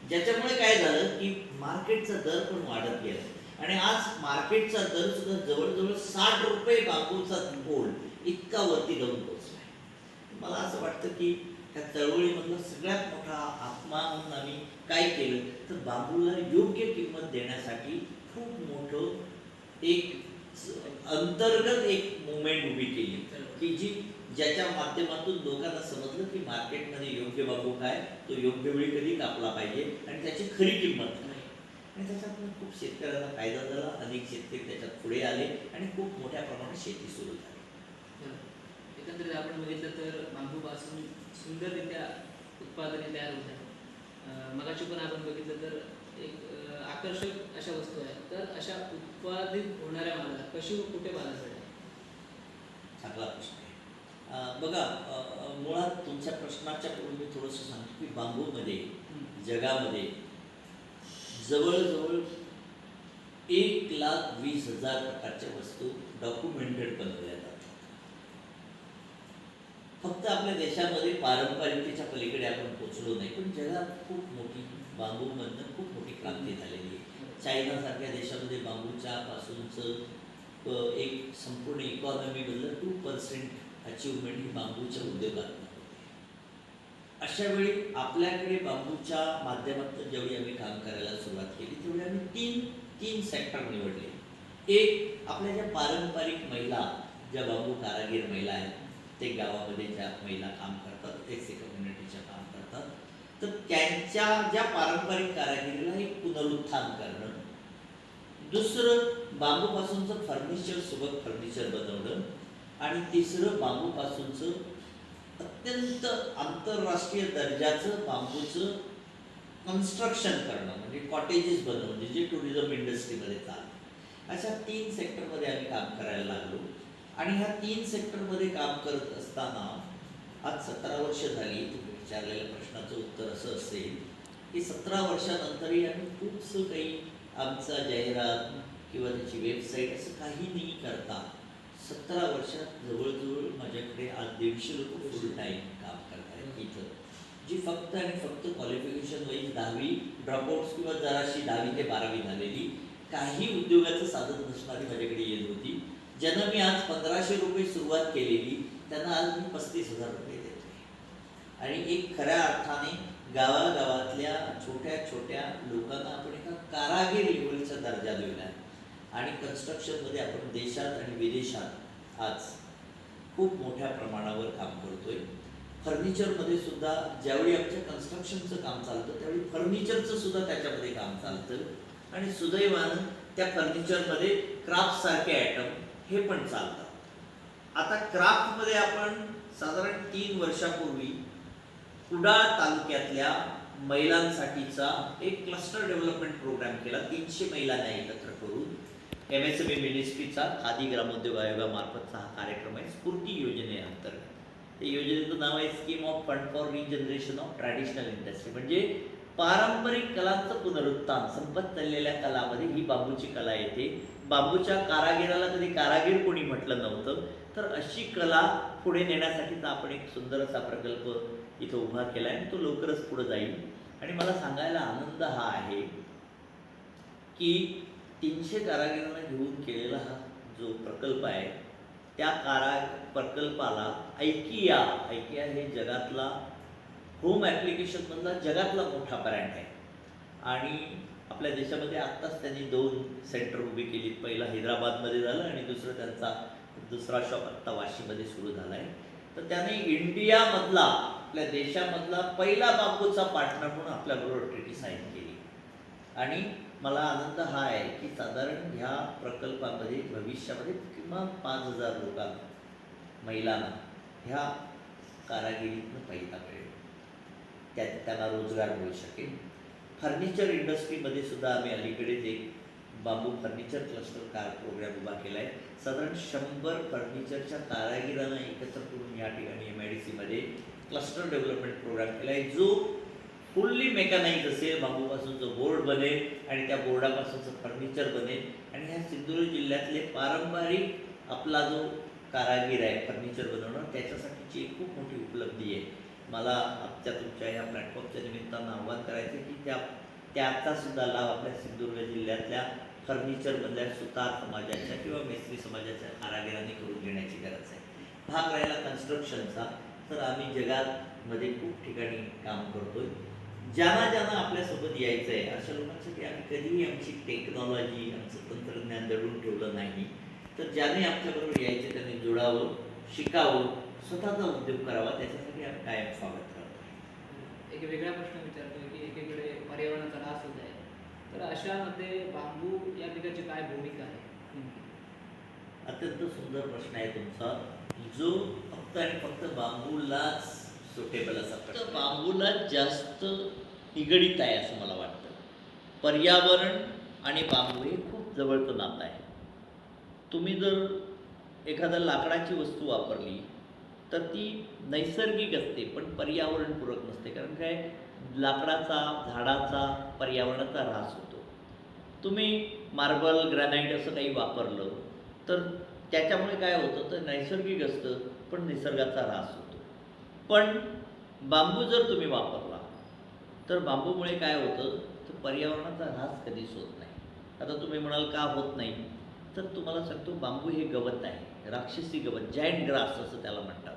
ज्याच्यामुळे काय झालं की मार्केटचा दर पण वाढत गेला आणि आज मार्केटचा दर सुद्धा जवळजवळ 60 रुपये बांबूचा पोल इतका वरती जाऊन पोहोचला. मला असं वाटतं की त्या चळवळीमधला सगळ्यात मोठा आत्मा म्हणून आम्ही काय केलं तर बांबूला योग्य किंमत देण्यासाठी खूप मोठं एक अंतर्गत एक मुवमेंट उभी केली की ज्याच्या माध्यमातून लोकांना समजलं की मार्केटमध्ये योग्य बांबू काय, तो योग्य वेळी कधी कापला पाहिजे आणि त्याची खरी किंमत काय. आणि त्याच्यातून खूप शेतकऱ्यांना फायदा झाला. अनेक शेतकरी त्याच्यात पुढे आले आणि खूप मोठ्या प्रमाणात शेती सुरू झाली.
एकंदरीत आपण बघितलं तर बांबूपासून सुंदररित्या उत्पादने तयार होतात. मगाशी पण आपण बघितलं तर एक आकर्षक अशा वस्तू आहेत. तर अशा उत्पादित होणाऱ्या मालाला कशी व कुठे बाजारपेठ आहे?
चांगला प्रश्न आहे. बघा, मुळात तुमच्या प्रश्नाच्या पूर्वी मी थोडंसं सांगतो की बांबूमध्ये जगामध्ये जवळजवळ 1,20,000 प्रकारच्या वस्तू डॉक्युमेंटेड बनवल्या जातात. फक्त आपल्या देशामध्ये पारंपरिकतेच्या पलीकडे आपण पोचलो नाही, पण जगात खूप मोठी बांबूमधनं खूप मोठी क्रांती झालेली आहे. चायनासारख्या देशामध्ये बांबूच्या पासूनचं एक संपूर्ण इकॉनॉमीमधलं 2% अचिव्हमेंट ही बांबूच्या उद्योगात होते. अशा वेळी आपल्याकडे बांबूच्या माध्यमातून जेवढी आम्ही काम करायला सुरुवात केली तेवढी आम्ही तीन सेक्टर निवडले. एक, आपल्या ज्या पारंपरिक महिला, ज्या बांबू कारागीर महिला आहेत, ते गावामध्ये ज्या महिला काम करतात, एस सी कम्युनिटीच्या काम करतात, तर त्यांच्या ज्या पारंपरिक कारागिरीला एक पुनरुत्थान करणं. दुसरं, बांबूपासूनचं फर्निचर, सुबक फर्निचर बनवणं. आणि तिसरं, बांबूपासूनचं अत्यंत आंतरराष्ट्रीय दर्जाचं बांबूचं कन्स्ट्रक्शन करणं, म्हणजे कॉटेजेस बनवणं, जे टुरिझम इंडस्ट्रीमध्ये चालतं. अशा 3 सेक्टरमध्ये आम्ही काम करायला लागलो. आणि ह्या 3 सेक्टरमध्ये काम करत असताना आज 17 वर्ष झाली. तुम्ही विचारलेल्या प्रश्नाचं उत्तर असं असेल की 17 वर्षानंतरही आम्ही खूपसं काही आमचा जाहिरात किंवा त्याची वेबसाईट असं काही नाही करता 17 वर्षात जवळजवळ माझ्याकडे आज 150 लोक फुल टाईम काम करत आहेत इथं, जी फक्त आणि फक्त क्वालिफिकेशन वाईज 10वी ड्रॉपआउट्स किंवा जराशी 10वी ते 12वी झालेली, काही उद्योगाचं साधन नसणारी माझ्याकडे येत होती. ज्यांना मी आज 1,500 रुपये सुरुवात केलेली, त्यांना आज मी 35,000 रुपये देतो. आणि एक खऱ्या अर्थाने गावागावातल्या छोट्या छोट्या लोकांना आपण एका कारागीर लेवलचा दर्जा दिला आहे. आणि कन्स्ट्रक्शनमध्ये आपण देशात आणि विदेशात आज खूप मोठ्या प्रमाणावर काम करतोय. फर्निचरमध्ये सुद्धा ज्यावेळी आमच्या कन्स्ट्रक्शनचं काम चालतं त्यावेळी फर्निचरचं सुद्धा त्याच्यामध्ये काम चालतं. आणि सुदैवानं त्या फर्निचरमध्ये क्राफ्टसारखे आयटम हे पण चालतात. आता क्राफ्टमध्ये आपण साधारण 3 वर्षापूर्वी कुडाळ तालुक्यातल्या महिलांसाठीचा एक क्लस्टर डेव्हलपमेंट प्रोग्राम केला. 300 महिलांना एकत्र करून MSME मिनिस्ट्रीचा खादी ग्रामोद्योग आयोगामार्फतचा हा कार्यक्रम आहे. स्फूर्ती योजनेअंतर्गत. त्या योजनेचं नाव आहे scheme of fund for regeneration of traditional industry, म्हणजे पारंपरिक कलांचं पुनरुत्थान. संपत चाललेल्या कलामध्ये ही बांबूची कला येते. बांबूच्या कारागिराला कधी कारागीर कोणी म्हटलं नव्हतं, तर अशी कला पुढे नेण्यासाठीचा आपण एक सुंदर असा प्रकल्प इथं उभा केला आहे आणि तो लवकरच पुढे जाईल. आणि मला सांगायला आनंद हा आहे की 300 कारागिरांना घेऊन केलेला हा जो प्रकल्प आहे, त्या प्रकल्पाला ऐकिया हे जगातला होम ॲप्लिकेशनमधला जगातला मोठा ब्रँड आहे. आणि आपल्या देशामध्ये आत्ताच त्यांनी 2 सेंटर उभी केली. पहिला हैदराबादमध्ये झालं आणि दुसरा दुसरा शॉप आत्ता वाशीमध्ये सुरू झाला आहे. तर त्याने इंडियामधला, आपल्या देशामधला पहिला बांबूचा पार्टनर म्हणून आपल्याबरोबर ट्रीटी साईन केली. आणि मला आनंद हा आहे की साधारण ह्या प्रकल्पामध्ये भविष्यामध्ये किमान 5,000 लोकांना, महिलांना ह्या कारागिरीतनं पैसा मिळेल, त्यांना रोजगार मिळू शकेल. फर्निचर इंडस्ट्रीमध्ये सुद्धा आम्ही अलीकडेच एक बांबू फर्निचर क्लस्टर प्रोग्राम उभा केला आहे. साधारण 100 फर्निचरच्या कारागिरांना एकत्र करून या ठिकाणी MIDCमध्ये क्लस्टर डेव्हलपमेंट प्रोग्राम केला आहे, जो फुल्ली मेकॅनाइज असेल. बांबूपासून जो बोर्ड बनेल आणि त्या बोर्डापासूनचं फर्निचर बनेल. आणि ह्या सिंधुदुर्ग जिल्ह्यातले पारंपरिक आपला जो कारागीर आहे फर्निचर बनवणं, त्याच्यासाठीची एक खूप मोठी उपलब्धी आहे. मला आजच्या तुमच्या या प्लॅटफॉर्मच्या निमित्तानं आव्हान करायचं की त्याचा सुद्धा लाभ आपल्या सिंधुदुर्ग जिल्ह्यातल्या फर्निचरमधल्या सुतार समाजाच्या किंवा मेस्त्री समाजाच्या कारागिरांनी करून घेण्याची गरज आहे. भाग राहिला कन्स्ट्रक्शनचा, तर आम्ही जगामध्ये खूप ठिकाणी काम करतोय. ज्यांना आपल्यासोबत यायचं आहे अशा लोकांसाठी आम्ही कधीही आमची टेक्नॉलॉजी, आमचं तंत्रज्ञान दडून ठेवलं नाही. तर ज्याने आमच्याबरोबर यायचे त्यांनी जुळावं, शिकावं, स्वतःचा उद्योग करावा, त्याच्यासाठी आम्ही कायम स्वागत करतो.
एक वेगळा प्रश्न विचारतोय की एकीकडे पर्यावरणाचा ऱ्हास होत आहे, तर अशामध्ये बांबू या पिकाची काय भूमिका आहे?
अत्यंत सुंदर प्रश्न आहे तुमचा, जो फक्त फक्त आणि फक्त बांबूलाच सुटेबल असा प्रश्न, बांबूला जास्त निगडीत आहे असं मला वाटतं. पर्यावरण आणि बांबू हे खूप जवळचं नातं आहे. तुम्ही जर एखाद्या लाकडाची वस्तू वापरली तर ती नैसर्गिक असते पण पर्यावरणपूरक नसते. कारण काय, लाकडाचा, झाडाचा, पर्यावरणाचा ऱ्हास होतो. तुम्ही मार्बल, ग्रॅनाईट असं काही वापरलं तर त्याच्यामुळे काय होतं, तर नैसर्गिक असतं पण निसर्गाचा ऱ्हास होतो. पण बांबू जर तुम्ही वापरला तर बांबूमुळे काय होतं, तर पर्यावरणाचा ऱ्हास कधीच होत नाही. आता तुम्ही म्हणाल का होत नाही, तर तुम्हाला सांगतो, बांबू हे गवत आहे, राक्षसी गवत, जायंट ग्रास असं त्याला म्हणतात.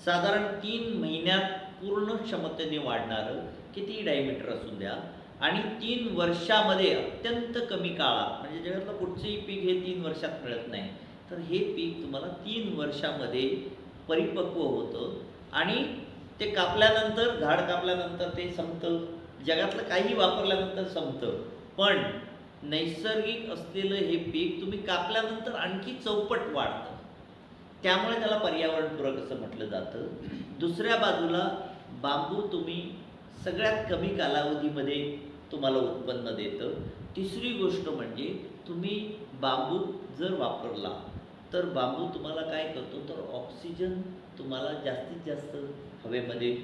साधारण 3 महिन्यात पूर्ण क्षमतेने वाढणारं, कितीही डायमीटर असून द्या, आणि 3 वर्षामध्ये अत्यंत कमी काळात, म्हणजे जगातलं कुठचंही पीक हे 3 वर्षात मिळत नाही, तर हे पीक तुम्हाला 3 वर्षामध्ये परिपक्व होतं आणि ते कापल्यानंतर, झाड कापल्यानंतर ते संपतं, जगातलं काही वापरल्यानंतर संपतं. पण नैसर्गिक असलेलं हे पीक तुम्ही कापल्यानंतर आणखी चौपट वाढतं. त्यामुळे त्याला पर्यावरणपूरक असं म्हटलं जातं. दुसऱ्या बाजूला बांबू तुम्ही सगळ्यात कमी कालावधीमध्ये तुम्हाला उत्पन्न देतं. तिसरी गोष्ट म्हणजे तुम्ही बांबू जर वापरला तर बांबू तुम्हाला काय करतो, तर ऑक्सिजन तुम्हाला जास्तीत जास्त हवेमध्ये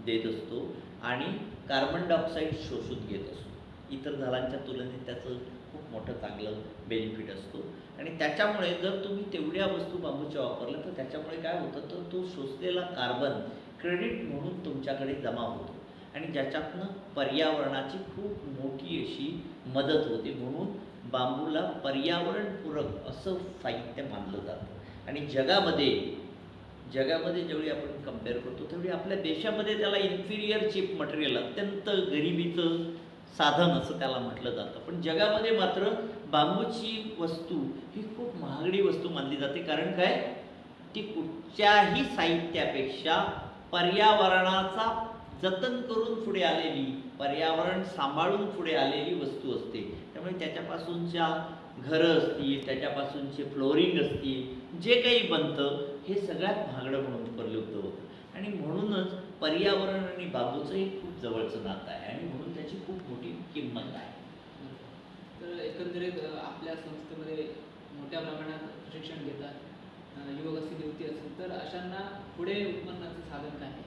देत असतो आणि कार्बन डायऑक्साईड शोषून घेत असतो. इतर झाडांच्या तुलनेत त्याचं खूप मोठं चांगलं बेनिफिट असतो. आणि त्याच्यामुळे जर तुम्ही तेवढ्या वस्तू बांबूच्या वापरल्या तर त्याच्यामुळे काय होतं, तर तो शोषलेला कार्बन क्रेडिट म्हणून तुमच्याकडे जमा होतो आणि ज्याच्यातनं पर्यावरणाची खूप मोठी अशी मदत होते. म्हणून बांबूला पर्यावरणपूरक असं साहित्य मानलं जातं. आणि जगामध्ये जेवढी आपण कम्पेअर करतो तेवढी आपल्या देशामध्ये त्याला इन्फिरियर चीप मटेरियल, अत्यंत गरिबीचं साधन असं त्याला म्हटलं जातं. पण जगामध्ये मात्र बांबूची वस्तू ही खूप महागडी वस्तू मानली जाते. कारण काय, ती कुठच्याही साहित्यापेक्षा पर्यावरणाचा जतन करून पुढे आलेली, पर्यावरण सांभाळून पुढे आलेली वस्तू असते. त्यामुळे त्याच्यापासूनच्या घरं असतील, त्याच्यापासूनचे फ्लोरिंग असतील, जे काही बनतं हे सगळ्यात महागडं म्हणून उपलब्ध होतं. आणि म्हणूनच पर्यावरण आणि बांबूचं एक खूप जवळचं नातं आहे आणि म्हणून त्याची खूप मोठी किंमत आहे.
तर एकंदरीत आपल्या संस्थेमध्ये मोठ्या प्रमाणात प्रशिक्षण घेतात युवक असतील, युवती असतील, तर अशांना पुढे उत्पन्नाचं साधन काय आहे?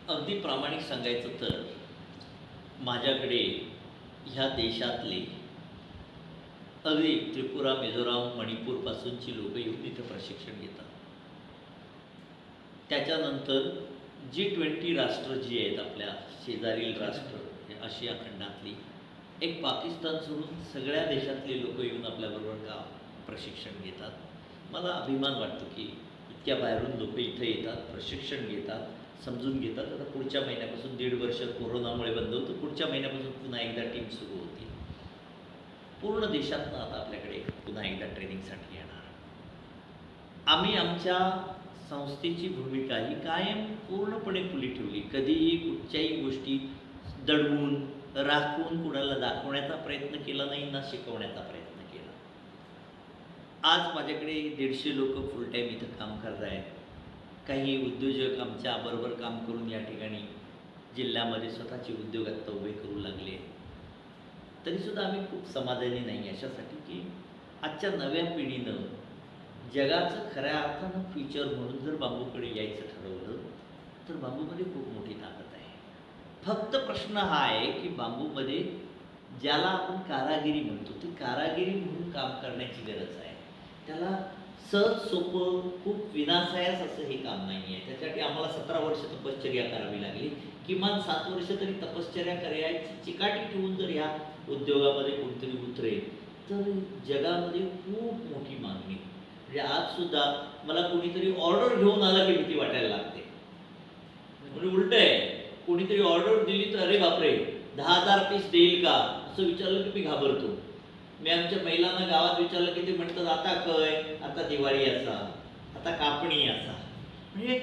अगदी प्रामाणिक सांगायचं तर माझ्याकडे ह्या देशातले अगदी त्रिपुरा, मिझोराम, मणिपूरपासूनची लोकं येऊन इथं प्रशिक्षण घेतात. त्याच्यानंतर G20 राष्ट्र जी आहेत, आपल्या शेजारील राष्ट्र, आशिया खंडातली, एक पाकिस्तान सोडून सगळ्या देशातले लोक येऊन आपल्याबरोबर का प्रशिक्षण घेतात. मला अभिमान वाटतो की इतक्या बाहेरून लोक इथं येतात, प्रशिक्षण घेतात, समजून घेतात. आता पुढच्या महिन्यापासून 1.5 वर्ष कोरोनामुळे बंद होतं, पुढच्या महिन्यापासून पुन्हा एकदा टीम सुरू होती. पूर्ण देशातनं आता आपल्याकडे पुन्हा एकदा ट्रेनिंगसाठी येणार. आम्ही आमच्या संस्थेची भूमिका ही कायम पूर्णपणे खुली ठेवली. कधीही कुठच्याही गोष्टी दडवून राखून कुणाला दाखवण्याचा प्रयत्न केला नाही, ना शिकवण्याचा प्रयत्न केला. आज माझ्याकडे 150 लोक फुल टाईम इथं काम करत आहेत. काही उद्योजक आमच्याबरोबर काम करून या ठिकाणी जिल्ह्यामध्ये स्वतःचे उद्योग आत्ता उभे करू लागले. तरीसुद्धा आम्ही खूप समाधानी नाही अशासाठी की आजच्या नव्या पिढीनं जगाचं खऱ्या अर्थानं फ्युचर म्हणून जर बांबूकडे यायचं ठरवलं तर बांबूमध्ये खूप मोठी ताकद आहे. फक्त प्रश्न हा आहे की बांबूमध्ये ज्याला आपण कारागिरी म्हणतो, ती कारागिरी म्हणून काम करण्याची गरज आहे. त्याला सहज सोपं, खूप विनासायास असं हे काम नाही आहे. त्याच्यासाठी आम्हाला 17 वर्ष तपश्चर्या करावी लागली. किमान 7 वर्ष तरी तपश्चर्या करायची चिकाटी ठेवून जर ह्या उद्योगामध्ये कोणतरी उतरेल तर जगामध्ये खूप मोठी मागणी. म्हणजे आजसुद्धा मला कोणीतरी ऑर्डर घेऊन आला की भीती वाटायला लागते. म्हणजे उलट आहे, कोणीतरी ऑर्डर दिली तर अरे बापरे 10,000 पीस देईल का असं विचारलं की मी घाबरतो. मी आमच्या महिलांना गावात विचारलं की ते म्हणतात आता काय, आता दिवाळी असा, आता कापणी असा. म्हणजे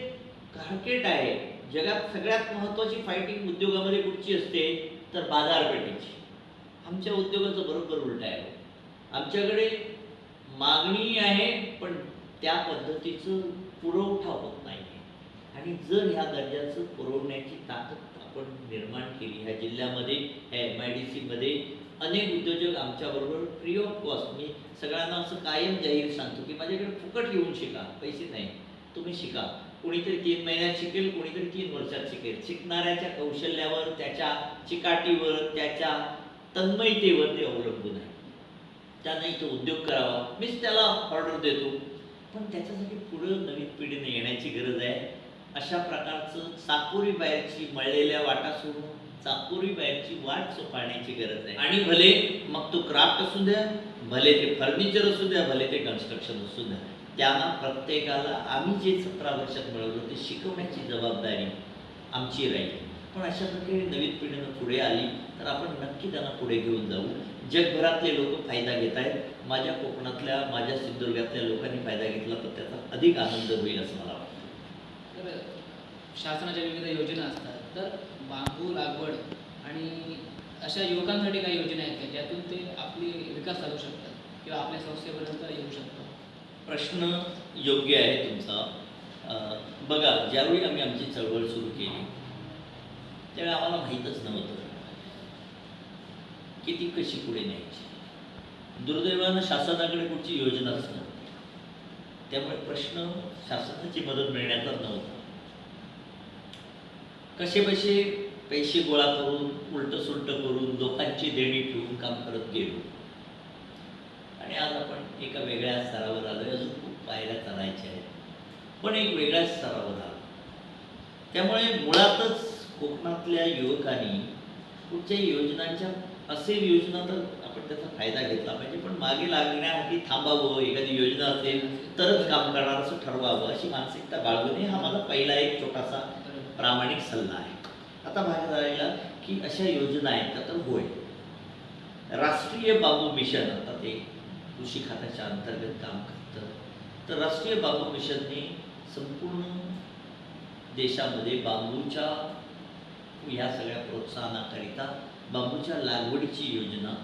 मार्केट आहे. जगात सगळ्यात महत्त्वाची फायटिंग उद्योगामध्ये कुठची असते तर बाजारपेठेची. आमच्या उद्योगाचं बरोबर उलट आहे. आमच्याकडे मागणी आहे पण त्या पद्धतीचं पुरवठा होत नाही आणि जर ह्या दर्जाचं पुरवण्याची ताकद आपण निर्माण केली ह्या जिल्ह्यामध्ये, ह्या MIDCमध्ये अनेक उद्योजक आमच्याबरोबर फ्री ऑफ कॉस्ट, मी सगळ्यांना असं कायम जाहीर सांगतो की माझ्याकडे फुकट येऊन शिका, पैसे नाही, तुम्ही शिका. कोणीतरी 3 महिन्यात शिकेल, कोणीतरी 3 वर्षात शिकेल. शिकणाऱ्याच्या कौशल्यावर, त्याच्या चिकाटीवर, त्याच्या तन्मयतेवर ते अवलंबून आहे. त्यानं इथं उद्योग करावा, मीच त्याला ऑर्डर देतो, पण त्याच्यासाठी पुढं नवीन पिढीने येण्याची गरज आहे. अशा प्रकारचं चाकोरी बाहेरची मळलेल्या वाटा सोडून चाकोरी बाहेरची वाट सोपाळण्याची गरज आहे. आणि भले मग तो क्राफ्ट असू द्या, भले ते फर्निचर असू द्या, भले ते कन्स्ट्रक्शन असू द्या, त्यांना प्रत्येकाला आम्ही जे 17 वर्षात मिळवलं ते शिकवण्याची जबाबदारी आमची राहील. पण अशा प्रकारे नवीन पिढीनं पुढे आली तर आपण नक्की त्यांना पुढे घेऊन जाऊ. जगभरातले लोक फायदा घेत आहेत, माझ्या कोकणातल्या, माझ्या सिंधुदुर्गातल्या लोकांनी फायदा घेतला तर त्याचा अधिक आनंद होईल असं मला वाटतं.
तर शासनाच्या विविध योजना असतात, तर बांबू लागवड आणि अशा युवकांसाठी काही योजना आहेत का ज्यातून ते आपली विकास साधू शकतात किंवा आपल्या संस्थेपर्यंत येऊ शकतात?
प्रश्न योग्य आहे तुमचा. बघा, ज्यावेळी आम्ही आमची चळवळ सुरू केली त्यावेळी आम्हाला माहीतच नव्हतं की ती कशी पुढे न्यायची. दुर्दैवानं शासनाकडे कुठची योजनाच नव्हती, त्यामुळे प्रश्न शासनाची मदत मिळण्याचा नव्हता. कसे बसे पैसे गोळा करून, उलटं सुलटं करून, लोकांची देणी ठेवून काम करत गेलो आणि आज आपण एका वेगळ्या स्तरावर आलो. अजून खूप पायऱ्या चढायच्या आहेत, पण एक वेगळ्या स्तरावर आलो. त्यामुळे मुळातच कोकणातल्या युवकांनी कुठच्या योजनांच्या, असेल योजना तर आपण त्याचा फायदा घेतला पाहिजे, पण मागे लागण्यासाठी थांबावं, एखादी योजना असेल तरच काम करणार असं ठरवावं, अशी मानसिकता बाळगू नये. हा माझा पहिला एक छोटासा प्रामाणिक सल्ला आहे. आता बाहेर राहिला की अशा योजना आहेत का, तर होय, राष्ट्रीय बांबू मिशन, आता ते कृषी खात्याच्या अंतर्गत काम करतं. तर राष्ट्रीय बांबू मिशनने संपूर्ण देशामध्ये बांबूच्या ह्या सगळ्या प्रोत्साहनाकरिता बांबूच्या लागवडीची योजना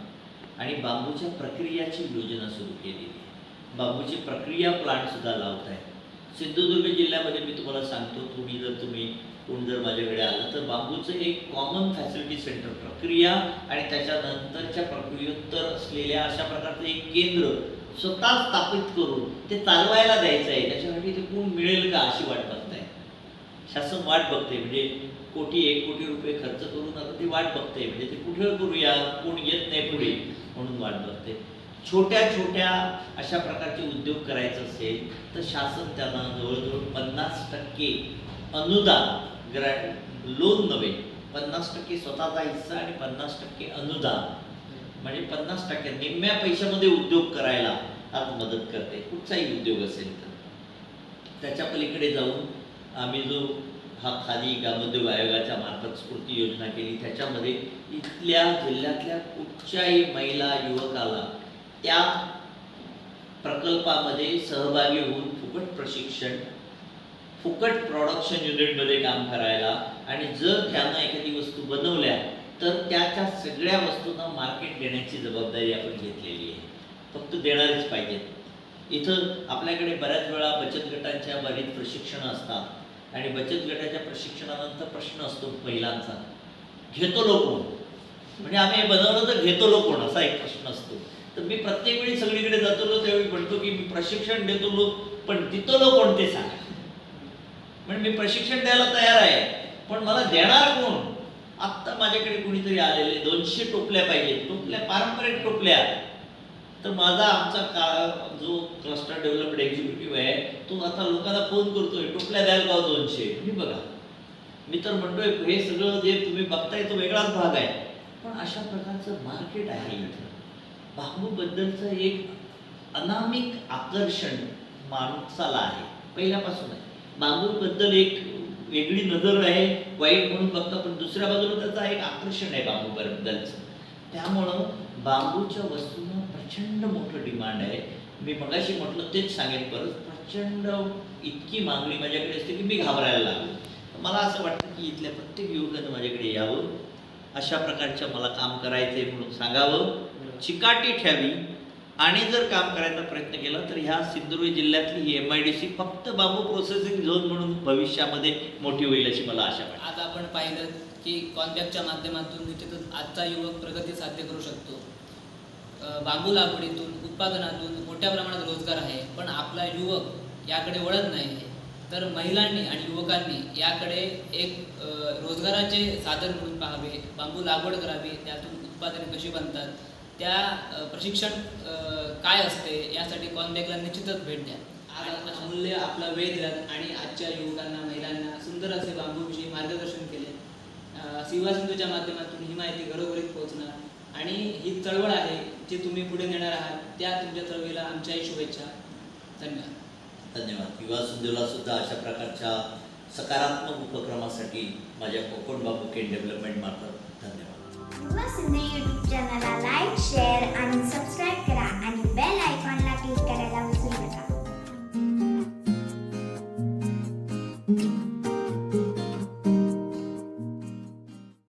आणि बांबूच्या प्रक्रियाची योजना सुरू केलेली आहे. बांबूची प्रक्रिया प्लांटसुद्धा लावत आहे. सिंधुदुर्ग जिल्ह्यामध्ये मी तुम्हाला सांगतो, तुम्ही कोण जर माझ्याकडे आलं तर बांबूचं एक कॉमन फॅसिलिटी सेंटर, प्रक्रिया आणि त्याच्यानंतरच्या प्रक्रियोत्तर असलेल्या अशा प्रकारचं एक केंद्र स्वतः स्थापित करून ते चालवायला द्यायचं आहे. त्याच्यासाठी ते कोण मिळेल का अशी वाट बघताय. शासन वाट बघते, म्हणजे 1 कोटी रुपये खर्च करून आता ती वाट बघते, म्हणजे ते कुठे करूया, कोण येत नाही पुढे म्हणून वाट बघते. छोट्या छोट्या अशा प्रकारचे उद्योग करायचं असेल तर शासन त्यांना जवळजवळ 50% अनुदान, लोन नव्हे, 50% स्वतःचा हिस्सा आणि 50% अनुदान, म्हणजे 50% निम्म्या पैशामध्ये उद्योग करायला आज मदत करते. कुठचाही उद्योग असेल तर त्याच्या पलीकडे जाऊन आम्ही जो हा खादी ग्रामोद्योग आयोगाच्या मार्फत स्फूर्ती योजना केली, त्याच्यामध्ये इथल्या जिल्ह्यातल्या कुठच्याही महिला युवकाला त्या प्रकल्पामध्ये सहभागी होऊन फुकट प्रशिक्षण, फुकट प्रोडक्शन युनिटमध्ये काम करायला, आणि जर त्यानं एखादी वस्तू बनवल्या तर त्याच्या सगळ्या वस्तूंना मार्केट देण्याची जबाबदारी आपण घेतलेली आहे. फक्त देणारेच पाहिजेत. इथं आपल्याकडे बऱ्याच वेळा बचत गटांच्या बरीच प्रशिक्षणं असतात आणि बचत गटाच्या प्रशिक्षणानंतर प्रश्न असतो महिलांचा, घेतो लोक कोण, म्हणजे आम्ही हे बनवलं तर घेतो लोक कोण, असा एक प्रश्न असतो. तर मी प्रत्येक वेळी सगळीकडे जातो त्यावेळी म्हणतो की मी प्रशिक्षण देतो लोक, पण देतो लोक कोण ते सांगा. म्हणजे मी प्रशिक्षण द्यायला तयार आहे, पण मला देणार कोण. आत्ता माझ्याकडे कुणीतरी आलेले 200 टोपल्या पाहिजेत, टोपल्या पारंपरिक टोपल्या. तर आमचा जो क्लस्टर डेव्हलपमेंट एक्झिक्युटिव्ह आहे तो आता लोकांना फोन करतोय, टोपल्या द्याल का 200. मी बघा, मी तर म्हणतोय हे सगळं जे तुम्ही बघताय तो वेगळाच भाग आहे, पण अशा प्रकारचं मार्केट आहे इथं. बांबूबद्दलचं एक अनामिक आकर्षण माणसाला आहे पहिल्यापासून आहे. बांबूबद्दल एक वेगळी नजर आहे, वाईट म्हणून बघता, पण दुसऱ्या बाजूला त्याचा एक आकर्षण आहे बांबूबद्दलचं. त्यामुळं बांबूच्या वस्तूंना प्रचंड मोठं डिमांड आहे. मी मगाशी म्हटलं तेच सांगेन परत, प्रचंड इतकी मागणी माझ्याकडे असते की मी घाबरायला लागलो. मला असं वाटतं की इथल्या प्रत्येक युवकानं माझ्याकडे यावं, अशा प्रकारच्या मला काम करायचं आहे म्हणून सांगावं, चिकाटी ठेवी आणि जर काम करायचा प्रयत्न केला तर ह्या सिंधुदुर्ग जिल्ह्यातली ही MIDC फक्त बांबू प्रोसेसिंग झोन म्हणून भविष्यामध्ये मोठी होईल अशी मला आशा वाटते.
आज आपण पाहिलं की कॉन्बॅकच्या माध्यमातून निश्चितच आजचा युवक प्रगती साध्य करू शकतो. बांबू लागवडीतून उत्पादनातून मोठ्या प्रमाणात रोजगार आहे, पण आपला युवक याकडे वळत नाही आहे. तर महिलांनी आणि युवकांनी याकडे एक रोजगाराचे साधन म्हणून पाहावे, बांबू लागवड करावी, त्यातून उत्पादने कशी बनतात, त्या प्रशिक्षण काय असते यासाठी कॉन्बॅकला निश्चितच भेट द्या. आज आपण अमूल्य आपला वेळ दिलात आणि आजच्या युवकांना महिलांना सुंदर असे बांबूविषयी मार्गदर्शन केले. युवा सिंधूच्या माध्यमातून ही माहिती घरोघरीत पोहोचणार आणि ही चळवळ आहे जी तुम्ही पुढे नेणार आहात, त्या तुमच्या चळवळीला आमच्याही शुभेच्छा. धन्यवाद.
धन्यवाद. युवा सिंधूला सुद्धा अशा प्रकारच्या सकारात्मक उपक्रमासाठी माझ्या कोकण बांबू केन डेव्हलपमेंट मार्फत धन्यवाद.
युवा सिंधू